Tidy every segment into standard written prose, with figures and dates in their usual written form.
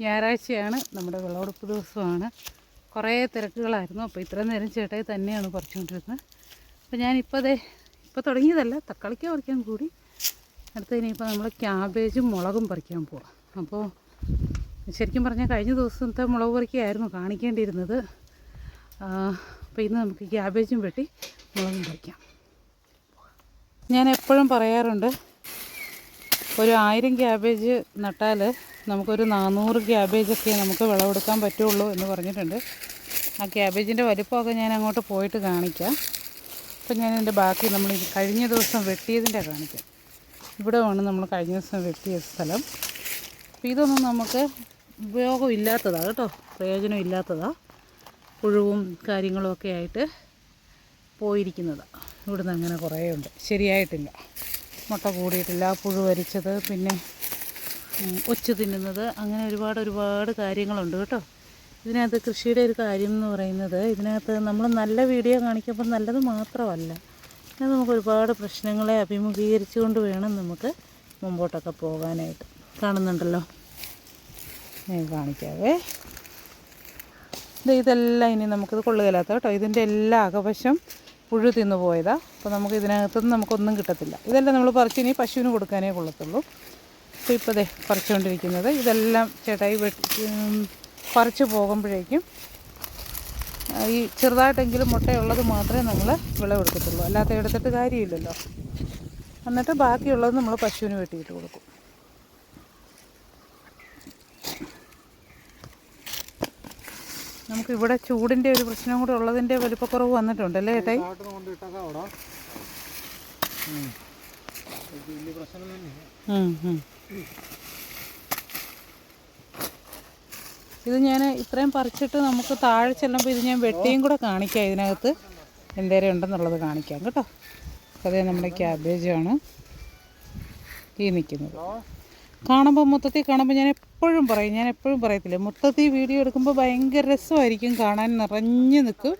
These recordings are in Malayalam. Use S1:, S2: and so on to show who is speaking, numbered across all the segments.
S1: ഞായറാഴ്ചയാണ്, നമ്മുടെ വിളവെടുപ്പ് ദിവസമാണ്. കുറേ തിരക്കുകളായിരുന്നു. അപ്പോൾ ഇത്രയും നേരം ചേട്ടായി തന്നെയാണ് പറിച്ചുകൊണ്ടിരുന്നത്. അപ്പോൾ ഞാനിപ്പോൾ തുടങ്ങിയതല്ല, തക്കാളിക്ക പറിക്കാൻ കൂടി. അടുത്ത ഇനിയിപ്പോൾ നമ്മൾ ക്യാബേജും മുളകും പറിക്കാൻ പോവാം. അപ്പോൾ ശരിക്കും പറഞ്ഞാൽ കഴിഞ്ഞ ദിവസത്തെ മുളക് പറിക്കുകയായിരുന്നു കാണിക്കേണ്ടിയിരുന്നത്. അപ്പോൾ ഇന്ന് നമുക്ക് ക്യാബേജും വെട്ടി മുളകും പറിക്കാം. ഞാൻ എപ്പോഴും പറയാറുണ്ട്, ഒരു 1000 ക്യാബേജ് നട്ടാൽ നമുക്കൊരു 400 ക്യാബേജൊക്കെ നമുക്ക് വിളവെടുക്കാൻ പറ്റുള്ളൂ എന്ന് പറഞ്ഞിട്ടുണ്ട്. ആ ക്യാബേജിൻ്റെ വലിപ്പമൊക്കെ ഞാൻ അങ്ങോട്ട് പോയിട്ട് കാണിക്കാം. അപ്പം ഞാൻ എൻ്റെ ബാക്കി നമ്മൾ കഴിഞ്ഞ ദിവസം വെട്ടിയതിൻ്റെ കാണിക്കാം. ഇവിടെ ആണ് നമ്മൾ കഴിഞ്ഞ ദിവസം വെട്ടിയ സ്ഥലം. അപ്പോൾ ഇതൊന്നും നമുക്ക് ഉപയോഗമില്ലാത്തതാണ് കേട്ടോ, പ്രയോജനം ഇല്ലാത്തതാണ്. പുഴുവും കാര്യങ്ങളും ഒക്കെ ആയിട്ട് പോയിരിക്കുന്നതാണ്. ഇവിടുന്ന് അങ്ങനെ കുറേ ഉണ്ട്, ശരിയായിട്ടില്ല. മുട്ട കൂടിയിട്ടില്ല, പുഴു വരിച്ചത്, പിന്നെ ഒച്ചു തിന്നുന്നത്, അങ്ങനെ ഒരുപാട് കാര്യങ്ങളുണ്ട് കേട്ടോ. ഇതിനകത്ത് കൃഷിയുടെ ഒരു കാര്യം എന്ന് പറയുന്നത്, ഇതിനകത്ത് നമ്മൾ നല്ല വീഡിയോ കാണിക്കുമ്പോൾ നല്ലത് മാത്രമല്ല, അത് നമുക്ക് ഒരുപാട് പ്രശ്നങ്ങളെ അഭിമുഖീകരിച്ചുകൊണ്ട് വേണം നമുക്ക് മുമ്പോട്ടൊക്കെ പോകാനായിട്ട്. കാണുന്നുണ്ടല്ലോ, ഞാൻ കാണിക്കാവേ. ഇതെല്ലാം ഇനി നമുക്കിത് കൊള്ളുകയില്ലാത്ത കേട്ടോ. ഇതിൻ്റെ എല്ലാ അകവശം പുഴു തിന്നു പോയതാണ്. അപ്പോൾ നമുക്ക് ഇതിനകത്തുനിന്ന് നമുക്കൊന്നും കിട്ടത്തില്ല. ഇതെല്ലാം നമ്മൾ പറിച്ച് ഇനി പശുവിന് കൊടുക്കാനേ കൊള്ളത്തുള്ളൂ. അപ്പോൾ ഇപ്പോൾ പറിച്ചുകൊണ്ടിരിക്കുന്നത് ഇതെല്ലാം ചേട്ടായി പറിച്ച് പോകുമ്പോഴേക്കും ഈ ചെറുതായിട്ടെങ്കിലും മുട്ടയുള്ളത് മാത്രമേ നമ്മൾ വിളവെടുക്കത്തുള്ളൂ, അല്ലാത്ത എടുത്തിട്ട് കാര്യമില്ലല്ലോ. എന്നിട്ട് ബാക്കിയുള്ളത് നമ്മൾ പശുവിന് വെട്ടിയിട്ട് കൊടുക്കും. നമുക്കിവിടെ ചൂടിൻ്റെ ഒരു പ്രശ്നം കൂടെ ഉള്ളതിൻ്റെ വലിപ്പക്കുറവ് വന്നിട്ടുണ്ടല്ലേ ഏട്ടായി? ഇത് ഞാൻ ഇത്രയും പറിച്ചിട്ട് നമുക്ക് താഴെ ചെല്ലുമ്പോൾ ഇത് ഞാൻ വെട്ടിയും കൂടെ കാണിക്കാം. ഇതിനകത്ത് എന്തേരം ഉണ്ടെന്നുള്ളത് കാണിക്കാം കേട്ടോ. അതേ നമ്മുടെ ക്യാബേജാണ് ഈ നിൽക്കുന്നത്. കാണുമ്പോൾ മൊത്തത്തിൽ കാണുമ്പോൾ ഞാൻ എപ്പോഴും പറയത്തില്ല, മൊത്തത്തിൽ വീഡിയോ എടുക്കുമ്പോൾ ഭയങ്കര രസമായിരിക്കും കാണാൻ, നിറഞ്ഞു നിൽക്കും.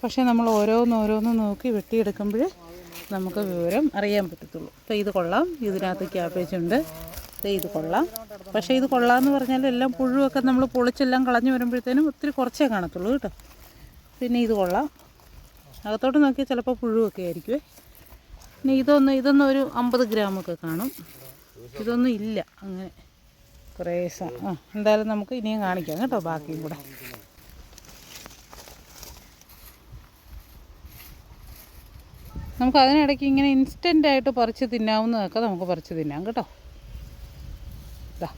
S1: പക്ഷേ നമ്മൾ ഓരോന്ന് നോക്കി വെട്ടിയെടുക്കുമ്പോൾ നമുക്ക് വിവരം അറിയാൻ പറ്റത്തുള്ളൂ. അപ്പോൾ ഇത് കൊള്ളാം, ഇതിനകത്ത് ക്യാബേജ് ഉണ്ട്, ഇത് കൊള്ളാം. പക്ഷേ ഇത് കൊള്ളാമെന്ന് പറഞ്ഞാൽ എല്ലാം പുഴുവൊക്കെ നമ്മൾ പൊളിച്ചെല്ലാം കളഞ്ഞു വരുമ്പോഴത്തേനും ഒത്തിരി കുറച്ചേ കാണത്തുള്ളൂ കേട്ടോ. പിന്നെ ഇത് കൊള്ളാം, അകത്തോട്ട് നോക്കിയാൽ ചിലപ്പോൾ പുഴുവൊക്കെ ആയിരിക്കുമേ. പിന്നെ ഇതൊന്നും ഒരു 50 ഗ്രാമൊക്കെ കാണും. ഇതൊന്നും ഇല്ല അങ്ങനെ കുറേ എന്തായാലും നമുക്ക് ഇനിയും കാണിക്കാം കേട്ടോ, ബാക്കിയും കൂടെ. നമുക്ക് അതിനിടയ്ക്ക് ഇങ്ങനെ ഇൻസ്റ്റൻ്റായിട്ട് പറിച്ച് തിന്നാവുന്നതൊക്കെ നമുക്ക് പറിച്ച് തിന്നാം കേട്ടോ. ഇതാ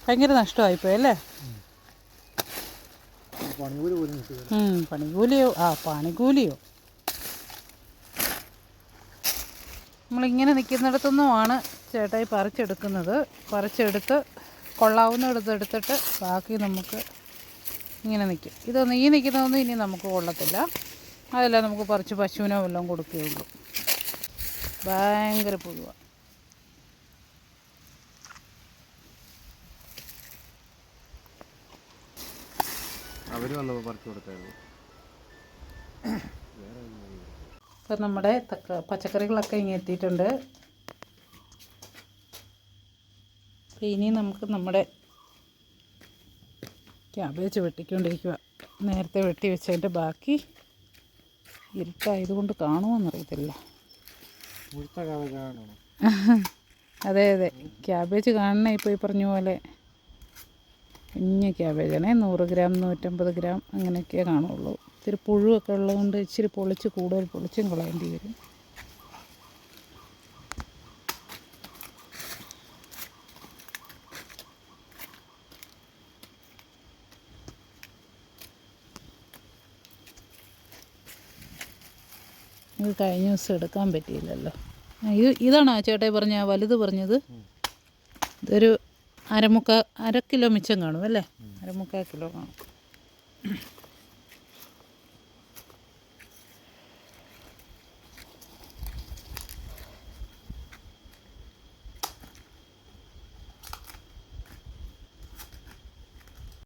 S1: ഭയങ്കര നഷ്ടമായിപ്പോയി അല്ലേ? പണിക്കൂലിയോ നമ്മളിങ്ങനെ നിൽക്കുന്നിടത്തൊന്നുമാണ് ചേട്ടായി പറിച്ചെടുത്ത് കൊള്ളാവുന്നിടത്തെടുത്തിട്ട് ബാക്കി നമുക്ക് ഇങ്ങനെ നിൽക്കും. ഈ നിൽക്കുന്നതൊന്നും ഇനി നമുക്ക് കൊള്ളത്തില്ല. അതെല്ലാം നമുക്ക് പറിച്ച് പശുവിനോ വല്ലതും കൊടുക്കുകയുള്ളൂ. ഭയങ്കര പുഴുവാണ്. ഇപ്പം നമ്മുടെ പച്ചക്കറികളൊക്കെ ഇങ്ങനെ എത്തിയിട്ടുണ്ട്. അപ്പോൾ ഇനി നമുക്ക് നമ്മുടെ ക്യാബേജ് വെട്ടിക്കൊണ്ടിരിക്കുക. നേരത്തെ വെട്ടി വെച്ചതിൻ്റെ ബാക്കി ഇരുട്ടായതുകൊണ്ട് കാണുമോയെന്നറിയത്തില്ല. അതെ ക്യാബേജ് കാണണേ. ഇപ്പോൾ ഈ പറഞ്ഞ പോലെ കുഞ്ഞ് ക്യാബേജാണേ, 100 ഗ്രാം 150 ഗ്രാം അങ്ങനെയൊക്കെ കാണുള്ളൂ. ഇത്തിരി പുഴുവൊക്കെ ഉള്ളതുകൊണ്ട് ഇച്ചിരി കൂടുതൽ പൊളിച്ചും കളയേണ്ടി വരും. ഇത് കഴിഞ്ഞ ദിവസം എടുക്കാൻ പറ്റിയില്ലല്ലോ. ഇതാണോ ചേട്ടായി വലുത് പറഞ്ഞത്? ഇതൊരു 1/4 കിലോ മിച്ചം കാണും അല്ലേ? 1/4 കിലോ കാണും.